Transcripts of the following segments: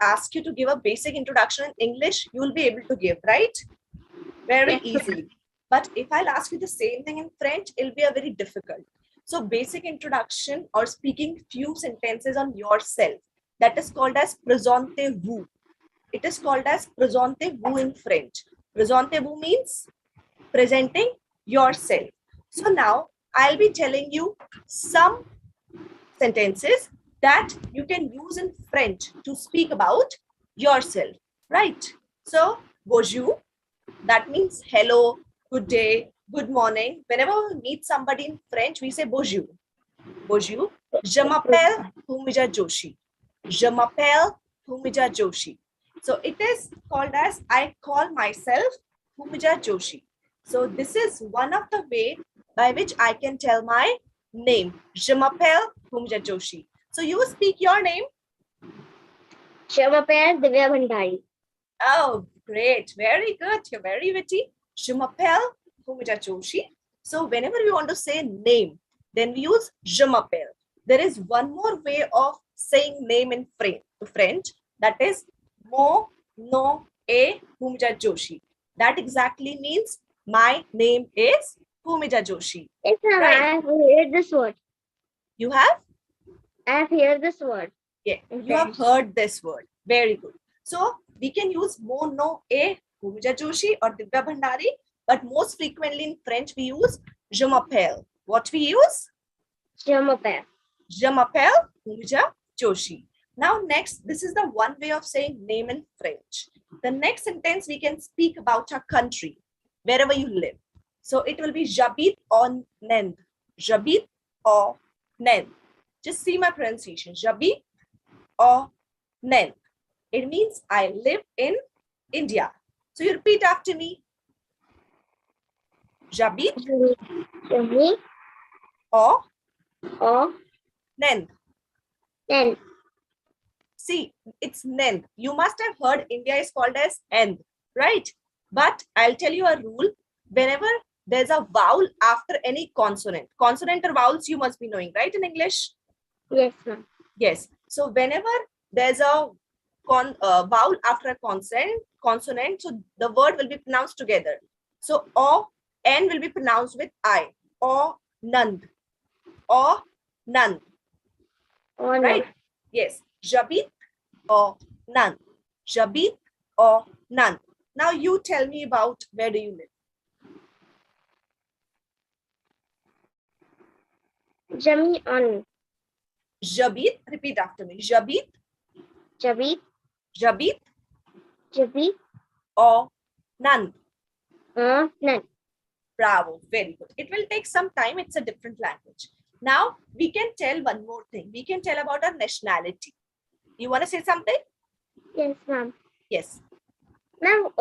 ask you to give a basic introduction in English, you will be able to give, right? Very easily. But if I'll ask you the same thing in French, it'll be a very difficult. So basic introduction or speaking few sentences on yourself, that is called as présentez-vous. It is called as présentez-vous in French. Présentez-vous means presenting yourself. So now I'll be telling you some sentences that you can use in French to speak about yourself, right? So, bonjour, that means hello, good day, good morning. Whenever we meet somebody in French, we say bonjour. Bonjour. Je m'appelle Bhumija Joshi. Je m'appelle Bhumija Joshi. So it is called as I call myself Bhumija Joshi. So this is one of the way by which I can tell my name. Je m'appelle Bhumija Joshi. So you speak your name. Je m'appelle Divya Bhandari. Oh, great. Very good. You're very witty. Je m'appelle Bhumija Joshi. So whenever we want to say name, then we use je m'appelle. There is one more way of saying name in French. That is mon nom est Bhumija Joshi. That exactly means my name is Bhumija Joshi. Yes, ma'am, Right. I have heard this word. You have? I have heard this word. Yeah, you have heard this word. Very good. So we can use mon nom est Bhumija Joshi or Divya Bhandari, but most frequently in French we use je m'appelle. What we use? Je m'appelle. Je m'appelle Bhumija Joshi. Now next, this is the one way of saying name in French. The next sentence we can speak about our country, wherever you live. So it will be j'habite en Inde. J'habite en Inde. Just see my pronunciation. J'habite en Inde. It means I live in India. So you repeat after me. J'habite J'habite en Inde. Inde. See, it's Nend. You must have heard India is called as End, right? But I'll tell you a rule. Whenever there's a vowel after any consonant or vowels you must be knowing, right, in English? Yes, ma'am. Yes. So whenever there's a vowel after a consonant, so the word will be pronounced together. So O, N will be pronounced with I. O, Nand. O, Nand. Or Right? no. Yes. J'habite or none. J'habite or none. Now you tell me about where do you live? Jami on. J'habite. Repeat after me. J'habite. J'habite. J'habite J'habite. or none. None. Bravo. Very good. It will take some time. It's a different language. Now we can tell one more thing. We can tell about our nationality. You want to say something? Yes, ma'am. Yes. Now,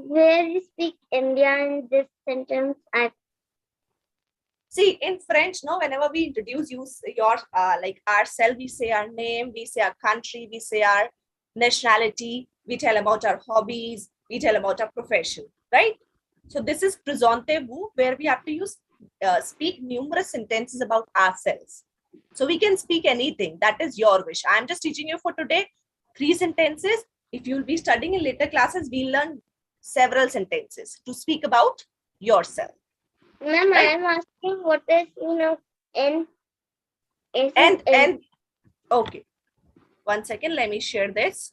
where you speak India in this sentence? See, in French, no, whenever we introduce your like ourselves, we say our name, we say our country, we say our nationality, we tell about our hobbies, we tell about our profession, right? So this is présentez-vous, where we have to use speak numerous sentences about ourselves. So we can speak anything. That is your wish. I'm just teaching you for today 3 sentences. If you'll be studying in later classes, we'll learn several sentences to speak about yourself. Ma'am, Right? I'm asking what is, N? And okay. 1 second, let me share this.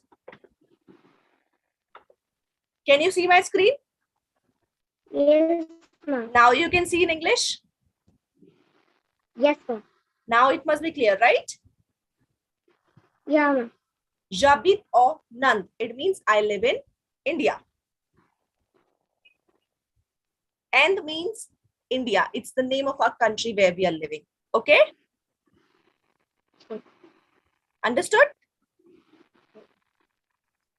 Can you see my screen? Yes, ma'am. Now you can see in English? Yes, ma'am. Now it must be clear, right? Yeah, ma'am. J'habite or none. It means I live in India. And means India. It's the name of our country where we are living. Okay? Understood?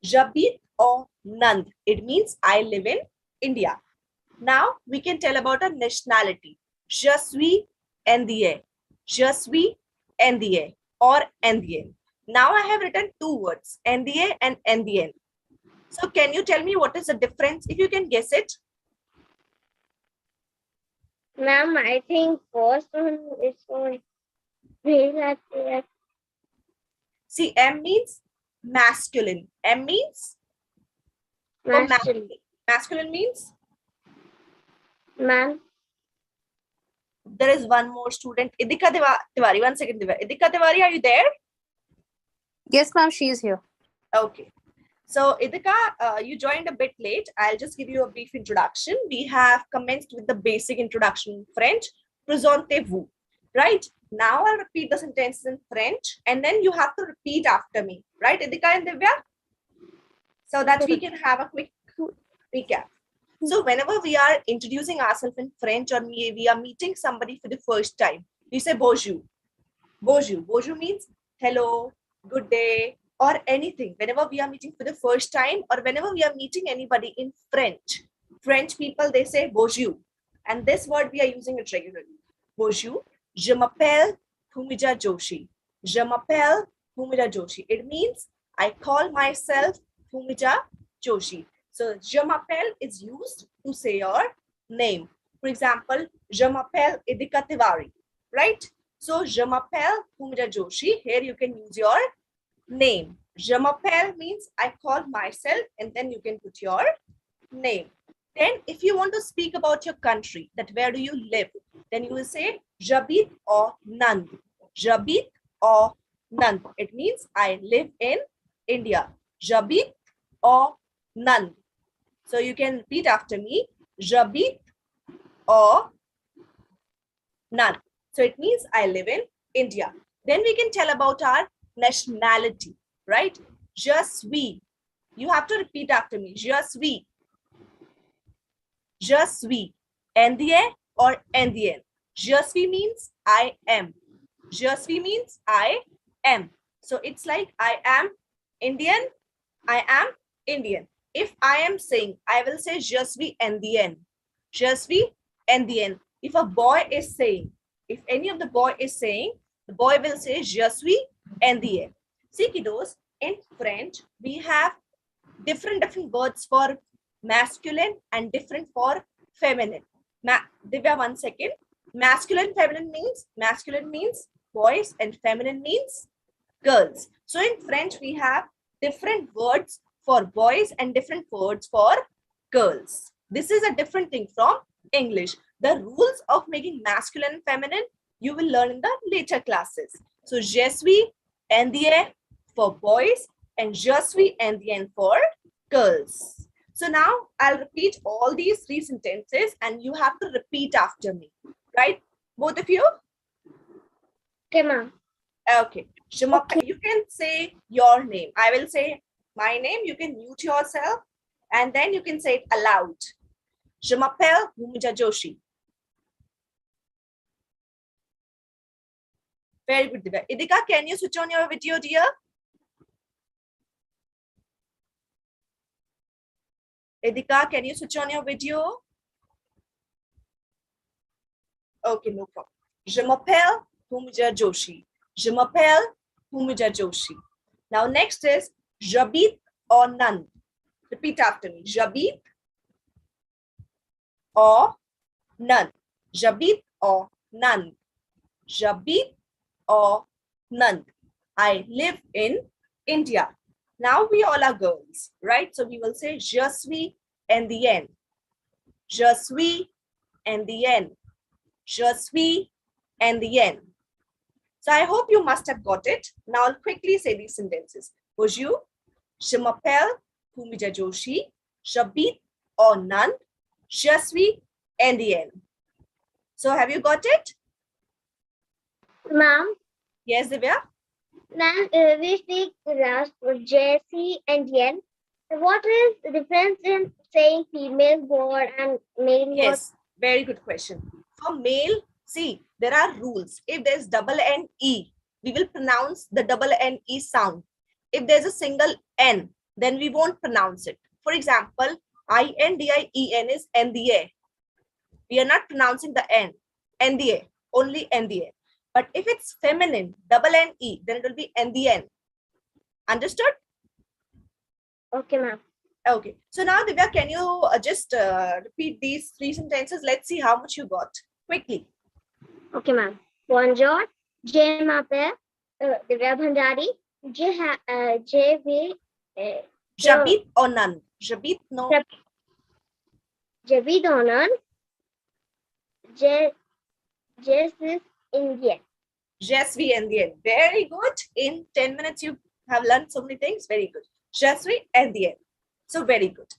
J'habite or none. It means I live in India. Now we can tell about our nationality. Je suis indien. Je suis indien or indien. Now I have written 2 words, indien and indien. So can you tell me what is the difference? If you can guess it. Ma'am, I think first one is for See, M means masculine. M means? For Masculine. masculine means? Man. There is one more student. Idika Tiwari. 1 second, Divya. Idika Tiwari, are you there? Yes, ma'am, she is here. Okay. So, Idika, you joined a bit late. I'll just give you a brief introduction. We have commenced with the basic introduction in French. Présentez-vous. Right? Now I'll repeat the sentences in French and then you have to repeat after me. Right, Idika and Divya? So that we can have a quick recap. So whenever we are introducing ourselves in French or we are meeting somebody for the first time, we say bonjour. Bonjour. Bonjour means hello, good day, or anything. Whenever we are meeting for the first time or whenever we are meeting anybody in French, French people, they say bonjour. And this word we are using it regularly. Bonjour. Je m'appelle Bhumija Joshi. Je m'appelle Bhumija Joshi. It means I call myself Bhumija Joshi. So, je m'appelle is used to say your name. For example, je m'appelle Idika Tiwari, right? So, je m'appelle Bhumija Joshi. Here you can use your name. Je m'appelle means I call myself and then you can put your name. Then if you want to speak about your country, that where do you live, then you will say j'habite or none. J'habite or none. It means I live in India. J'habite or none. So you can repeat after me. J'habite or none. So it means I live in India. Then we can tell about our nationality, right? Je suis. You have to repeat after me. Je suis. Je suis. Indien or Indien. Je suis means I am. Je suis means I am. So it's like I am Indian. I am Indian. If I am saying, I will say je suis Indien. Je suis Indien. If a boy is saying, if any of the boy is saying, the boy will say je suis Indien. See kiddos, in French, we have different words for masculine and different for feminine. Divya, 1 second. Masculine means boys and feminine means girls. So in French, we have different words for boys and different words for girls. This is a different thing from English. The rules of making masculine and feminine, you will learn in the later classes. So, je suis indien for boys and je suis indien for girls. So now I'll repeat all these 3 sentences and you have to repeat after me, right? Both of you? Okay, ma'am. Okay. You can say your name. I will say my name. You can mute yourself and then you can say it aloud. Je m'appelle Bhumija Joshi. Very good, Divya. Idika, can you switch on your video, dear? Idika, can you switch on your video? Okay, no problem. Je m'appelle Bhumija Joshi. Je m'appelle Bhumija Joshi. Now next is j'habite or none. Repeat after me. J'habite or none. J'habite or none. J'habite or none. I live in India. Now we all are girls, right? So we will say je suis indien. Je suis indien. Je suis indien. So I hope you must have got it. Now I'll quickly say these sentences. Bonjour, je m'appelle Bhumija Joshi. J'habite or none. Je suis indien. So have you got it? Ma'am. Yes, Divya? Ma'am, we speak last for Jesse and Yen. What is the difference in saying female word and male word? Yes, very good question. For male, see, there are rules. If there's double N E, we will pronounce the double N E sound. If there's a single N, then we won't pronounce it. For example, INDIEN is NDA. We are not pronouncing the N. NDA, only NDA. But if it's feminine, double N E, then it will be NDN. Understood? Okay, ma'am. Okay. So now, Divya, can you just repeat these 3 sentences? Let's see how much you got. Quickly. Okay, ma'am. Bonjour, je m'appelle Divya Bhandari. JV. Jabit or none? Jabit, no. Javid Onan. Jess is Indian. Jesvi and the end. Very good. In 10 minutes, you have learned so many things. Very good. Jesvi and the end. So very good.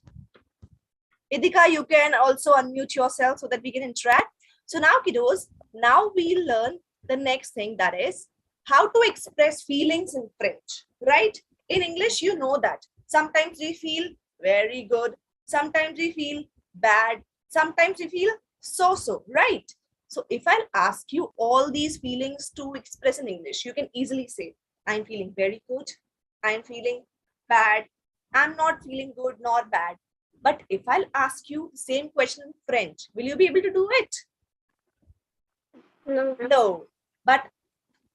Idika, you can also unmute yourself so that we can interact. So now, kiddos, now we learn the next thing, that is how to express feelings in French, right? In English, you know that sometimes we feel very good, sometimes we feel bad, sometimes we feel so, right? So if I'll ask you all these feelings to express in English, you can easily say, I'm feeling very good, I'm feeling bad, I'm not feeling good nor bad. But if I'll ask you the same question in French, will you be able to do it? No. No. But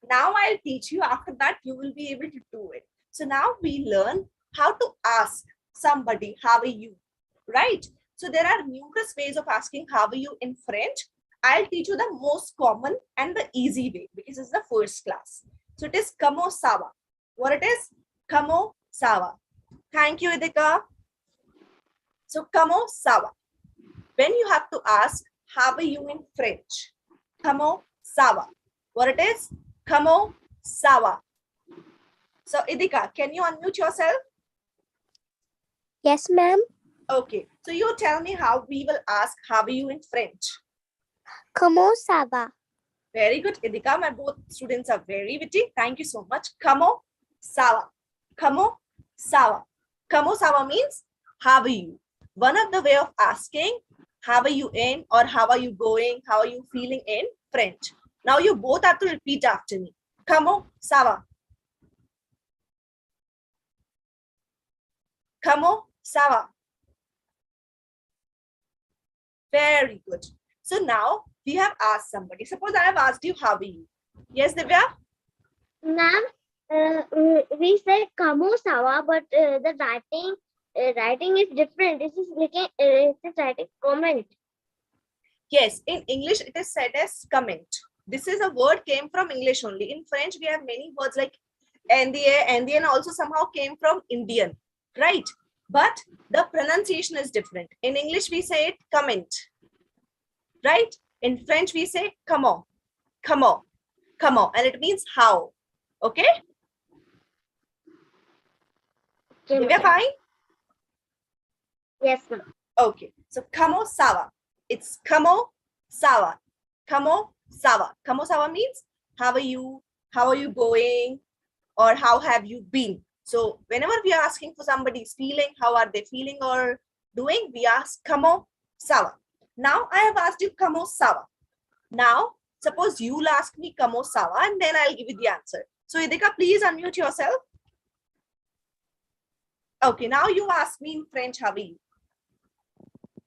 now I'll teach you. After that, you will be able to do it. So now we learn how to ask somebody, how are you? Right? So there are numerous ways of asking how are you in French. I'll teach you the most common and the easy way because it's the first class. So it is comment ça va. What it is? Comment ça va. Thank you, Idika. So comment ça va. When you have to ask how are you in French? Comment ça va. What it is? Comment ça va. So Idika, can you unmute yourself? Yes, ma'am. Okay. So you tell me how we will ask how are you in French. Comment ça va? Very good, Idika. My both students are very witty. Thank you so much. Comment ça va. Comment ça va. Comment ça va means how are you. One of the way of asking how are you in or how are you going, how are you feeling in French. Now you both have to repeat after me. Comment ça va. Comment ça va. Very good. So now we have asked somebody. Suppose I have asked you how are you. Yes, Divya? Ma'am, we say comment ça va, but the writing is different. This is writing comment. Yes, in English it is said as comment. This is a word came from English only. In French we have many words like Indian also somehow came from Indian, right? But the pronunciation is different. In English we say it comment, right? In French we say comment, comment, comment, and it means how. Okay? Divya, fine? Yes, ma'am. Okay, so comment ça va. It's comment ça va. Comment ça va. Comment ça va means how are you? How are you going? Or how have you been? So whenever we are asking for somebody's feeling, how are they feeling or doing, we ask comment ça va. Now I have asked you comment ça va. Now suppose you'll ask me comment ça va and then I'll give you the answer. So Idika, please unmute yourself. Okay, now you ask me in French, how are you?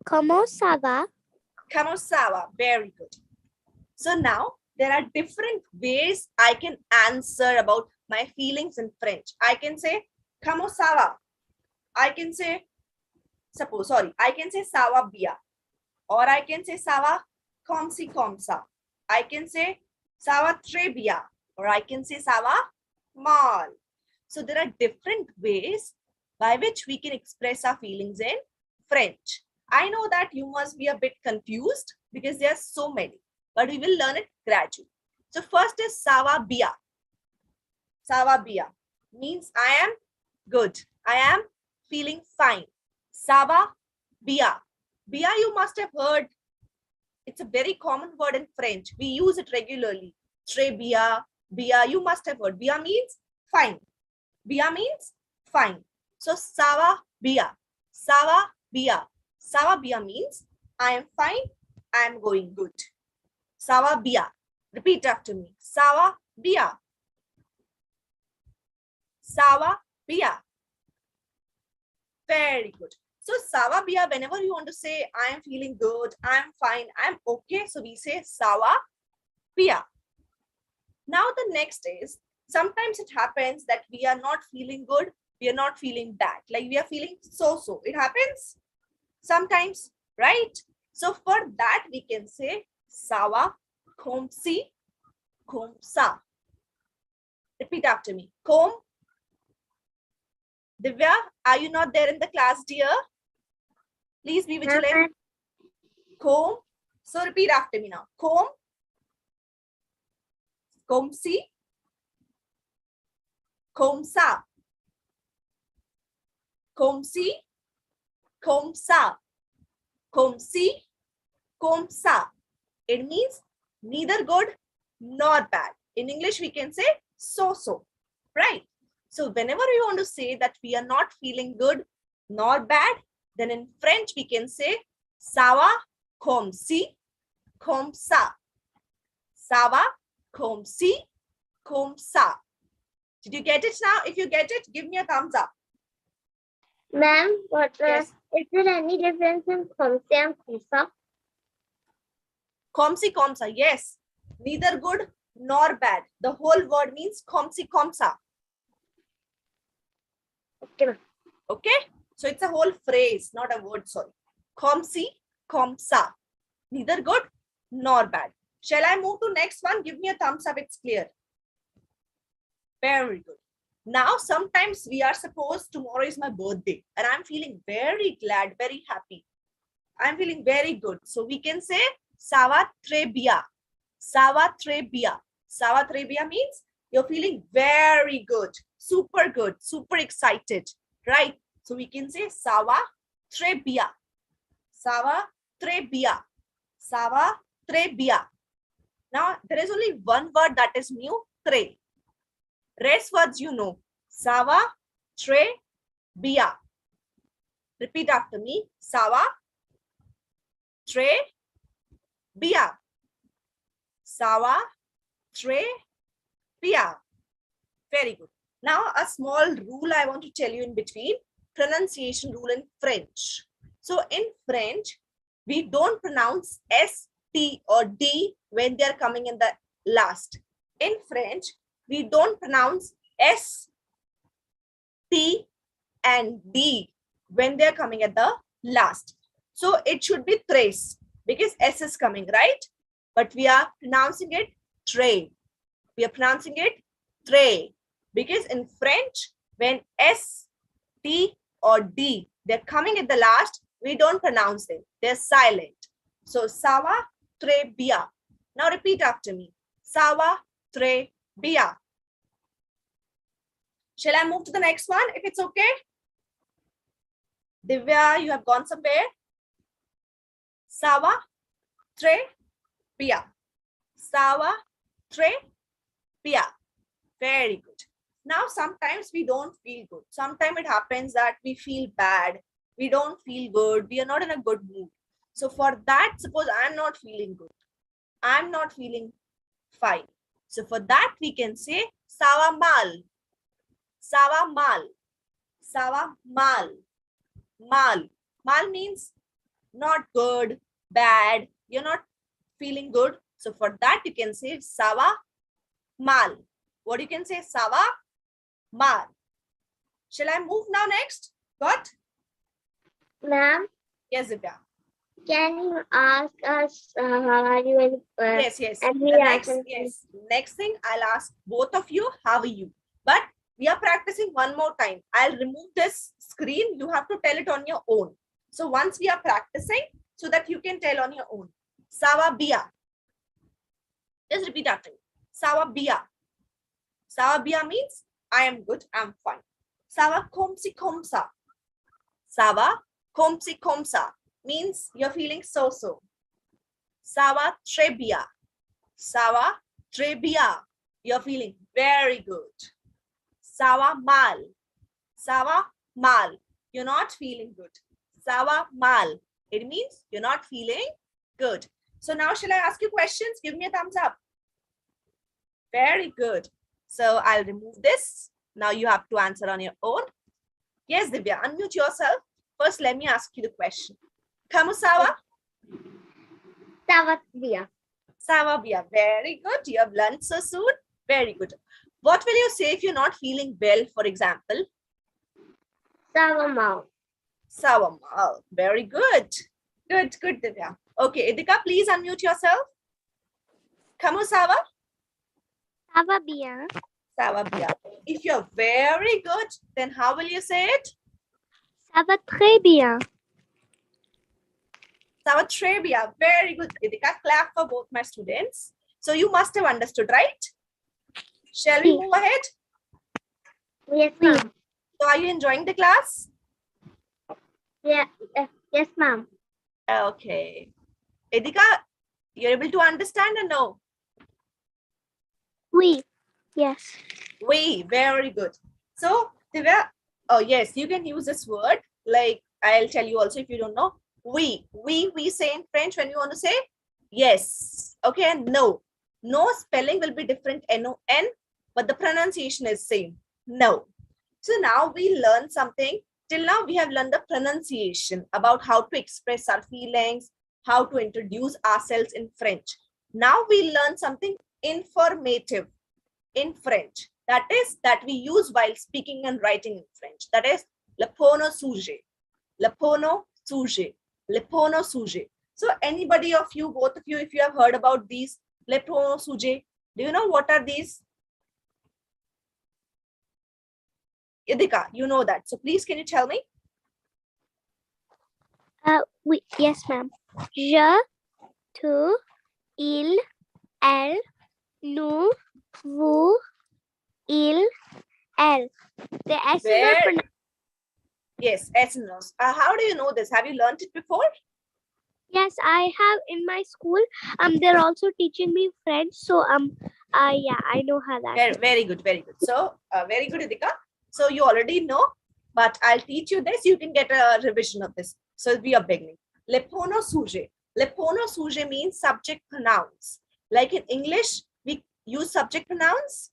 Comment ça va? Comment ça va? Very good. So now there are different ways I can answer about my feelings in French. I can say comment ça va. I can say I can say ça va bien. Or I can say ça va comme si comme ça. I can say ça va très bien. Or I can say ça va mal. So there are different ways by which we can express our feelings in French. I know that you must be a bit confused because there are so many, but we will learn it gradually. So first is ça va bien. Ça va bien means I am good. I am feeling fine. Ça va bien. Bien, you must have heard. It's a very common word in French. We use it regularly. Très bien, bien, you must have heard. Bien means fine. Bien means fine. So ça va bien. Ça va bien. Ça va bien means I am fine, I am going good. Ça va bien. Repeat after me. Ça va bien. Ça va bien. Very good. So ça va bien, whenever you want to say I am feeling good, I am fine, I am okay. So we say ça va bien. Now the next is, sometimes it happens that we are not feeling good, we are not feeling bad. Like we are feeling so. It happens sometimes, right? So for that we can say ça va comme si, comme ça. Repeat after me. Comme Divya, are you not there in the class, dear? Please be vigilant. Comb. So repeat after me now. Comb. Comsi. Comsa. Comsi. Comsa. Comsi. Comsa. It means neither good nor bad. In English, we can say so-so, right? So whenever we want to say that we are not feeling good nor bad, then in French, we can say ça va comme si, comme ça. Ça va comme si, comme ça. Did you get it now? If you get it, give me a thumbs up. Ma'am, Yes. is there any difference in Khomse and Khomsa? Komsi komsa, yes. Neither good nor bad. The whole word means komsi komsa. Okay, ma'am. Okay? So it's a whole phrase, not a word, sorry. Komsi komsa. Neither good nor bad. Shall I move to next one? Give me a thumbs up, it's clear. Very good. Now, sometimes we are supposed tomorrow is my birthday and I'm feeling very glad, very happy. I'm feeling very good. So we can say Sava Trebia. Sava Trebia. Sava Trebia means you're feeling very good, super excited, right? So we can say Sava Trebia. Sava Trebia. Sava Trebia. Now, there is only one word that is new, tre. Rest words you know. Sava Trebia. Repeat after me. Sava Trebia. Sava Trebia. Very good. Now, a small rule I want to tell you in between. Pronunciation rule in French. So, in French, we don't pronounce S, T or D when they are coming in the last. In French, we don't pronounce S, T and D when they are coming at the last. So it should be trace because S is coming, right? But we are pronouncing it tray. We are pronouncing it tray because in French, when S, T or D, they're coming at the last, we don't pronounce them. They're silent. So Sava Trebia. Now repeat after me. Sava Trebia. Shall I move to the next one if it's okay? Divya, you have gone somewhere. Sava Trebia. Sava Trebia. Very good. Now, sometimes we don't feel good. Sometimes it happens that we feel bad. We don't feel good. We are not in a good mood. So for that, suppose I'm not feeling good. I'm not feeling fine. So for that, we can say Sava mal. Sava mal. Sava mal. Mal. Mal means not good, bad. You're not feeling good. So for that, you can say Sava mal. What you can say? Sava mal. Shall I move now next? Got? Ma'am, Yes, Divya. can you ask us how are you? Yes. And The we next thing I'll ask both of you, how are you? But we are practicing one more time. I'll remove this screen. You have to tell it on your own. So once we are practicing, so that you can tell on your own. Sava bia. Just repeat after me. Sava bia. Sava bia means I am good, I'm fine. Sava komsi komsa. Sava komsi komsa means you're feeling so-so. Sava trebia. Sava trebia. You're feeling very good. Sava mal. Sava mal. You're not feeling good. Sava mal. It means you're not feeling good. So now shall I ask you questions? Give me a thumbs up. Very good. So I'll remove this. Now you have to answer on your own. Yes, Divya, unmute yourself. First, let me ask you the question. Kamusawa? Savasvia. Savabia. Very good. You have learned so soon. Very good. What will you say if you're not feeling well, for example? Savamau. Savamal. Very good. Good, Divya. Okay, Idika, please unmute yourself. Kamusawa? Savabia. Ça va bien. If you're very good, then how will you say it? Ça va très bien. Ça va très bien. Very good. Idika, clap for both my students. So you must have understood, right? Shall we Yes. move ahead? Yes, ma'am. So are you enjoying the class? Yeah. Yes, ma'am. Okay. Idika, you're able to understand or no? Oui. Yes. Very good. So, Divya, oh yes, you can use this word. Like I'll tell you also if you don't know. We say in French when you want to say yes. Okay, and no. No spelling will be different, N-O-N, but the pronunciation is same. No. So now we learn something. Till now we have learned the pronunciation about how to express our feelings, how to introduce ourselves in French. Now we learn something informative in French. That is that we use while speaking and writing in French. That is le prono sujet, le prono sujet, le prono sujet. So anybody of you, both of you, if you have heard about these le prono sujet, do you know what are these? Idika, you know that. So please, can you tell me? Oui. Yes, ma'am. Je, tu, il, elle, nous, vous, il, elle. The S is not Where? pronounced. Yes, S and Os. How do you know this? Have you learned it before? Yes, I have in my school. They're also teaching me French. So yeah, I know how that. Very good, very good. So very good, Idika. So you already know, but I'll teach you this. You can get a revision of this. So we are beginning. Le pronom sujet. Le pronom sujet means subject pronouns. Like in English, we use subject pronouns.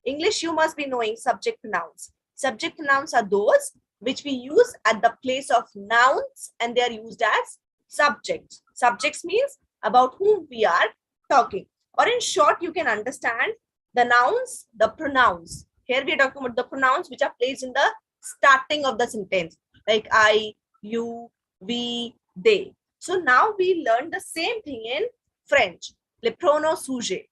English, you must be knowing subject pronouns. Subject pronouns are those which we use at the place of nouns, and they are used as subjects. Subjects means about whom we are talking. Or in short, you can understand the nouns, the pronouns. Here we are talking about the pronouns which are placed in the starting of the sentence, like I, you, we, they. So now we learn the same thing in French. Le pronom sujet.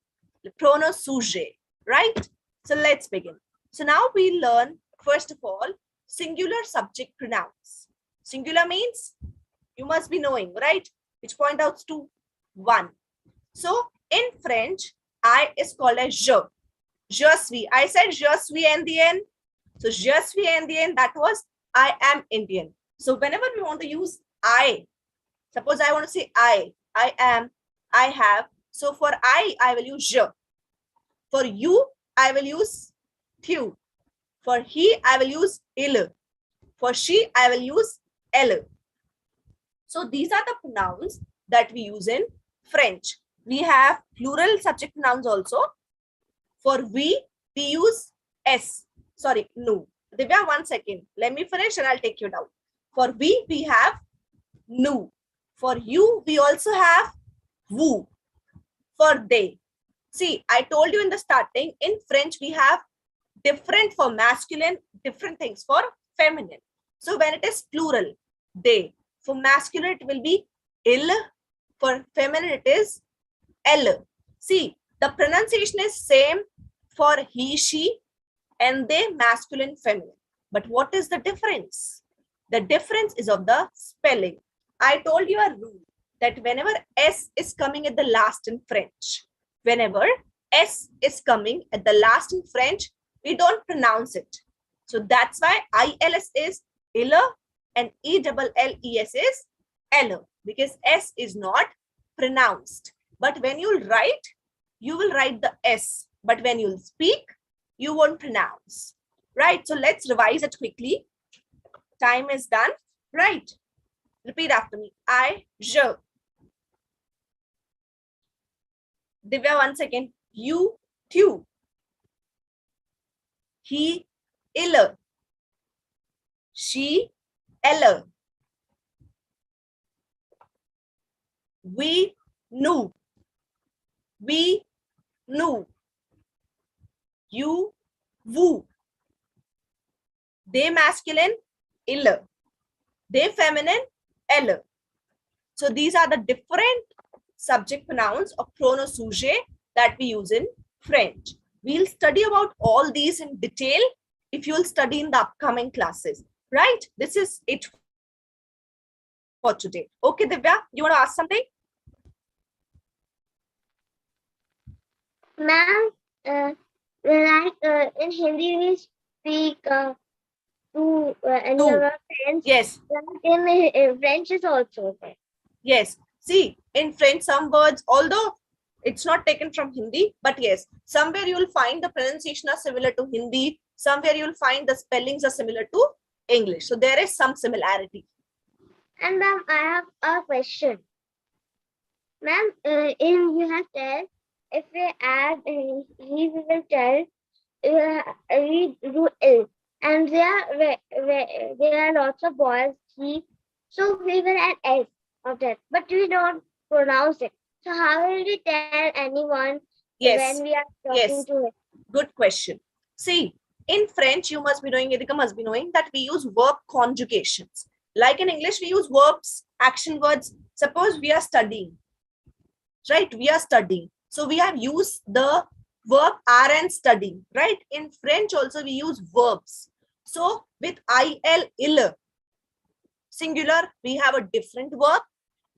Le pronom sujet, right? So let's begin. So now we learn, first of all, singular subject pronouns. Singular means you must be knowing, right? Which point out to one. So in French, I is called as je. Je suis. I said je suis Indian. So je suis Indian, that was I am Indian. So whenever we want to use I, suppose I want to say I am, I have. So for I will use je. For you, I will use tu. For he, I will use il. For she, I will use elle. So these are the pronouns that we use in French. We have plural subject pronouns also. For we use s. Sorry, nous. Divya, 1 second. Let me finish and I'll take you down. For we have nous. For you, we also have vous. For they. See, I told you in the starting, in French, we have different for masculine, different things for feminine. So when it is plural, they. For masculine, it will be il. For feminine, it is elle. See, the pronunciation is same for he, she, and they, masculine, feminine. But what is the difference? The difference is of the spelling. I told you a rule that whenever S is coming at the last in French, whenever S is coming at the last in French, we don't pronounce it. So that's why ILS is illa and ELLES is elle, because S is not pronounced. But when you write, you will write the S. But when you speak, you won't pronounce. Right? So let's revise it quickly. Time is done. Right? Repeat after me. I, je. Divya, 1 second. You, tu. He, il. She, elle. We, nous. We, nous. You, vous. They masculine, il. They feminine, elle. So these are the different subject pronouns or pronom sujet that we use in French. We'll study about all these in detail if you'll study in the upcoming classes, right? This is it for today. Okay, Divya, you want to ask something? Ma'am, like in Hindi we speak to any of our friends. Yes. In French is also there. Yes. See, in French, some words, although it's not taken from Hindi, but yes, somewhere you will find the pronunciation are similar to Hindi. Somewhere you will find the spellings are similar to English. So there is some similarity. And ma'am, I have a question. Ma'am, in you have said if we add he will tell we do ill, and there are lots of boys he, so we will add s of that, but we don't pronounce it. So how will we tell anyone Yes. when we are talking to it? Good question. See, in French, you must be knowing, Edika must be knowing that we use verb conjugations. Like in English, we use verbs, action words. Suppose we are studying, right? We are studying. So we have used the verb are and studying, right? In French also, we use verbs. So with ill, singular, we have a different verb.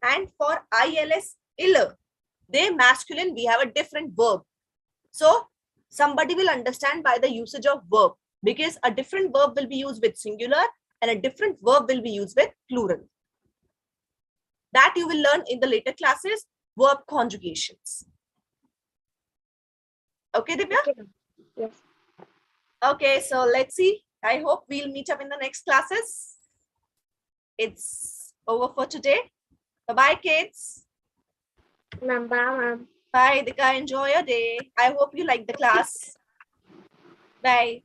And for ils, ill, they masculine, we have a different verb. So somebody will understand by the usage of verb, because a different verb will be used with singular and a different verb will be used with plural. That you will learn in the later classes, verb conjugations. Okay, Divya? Yes. Okay, so let's see. I hope we'll meet up in the next classes. It's over for today. Bye-bye, kids. Bye. Bye, Dika. Enjoy your day. I hope you like the class. Bye.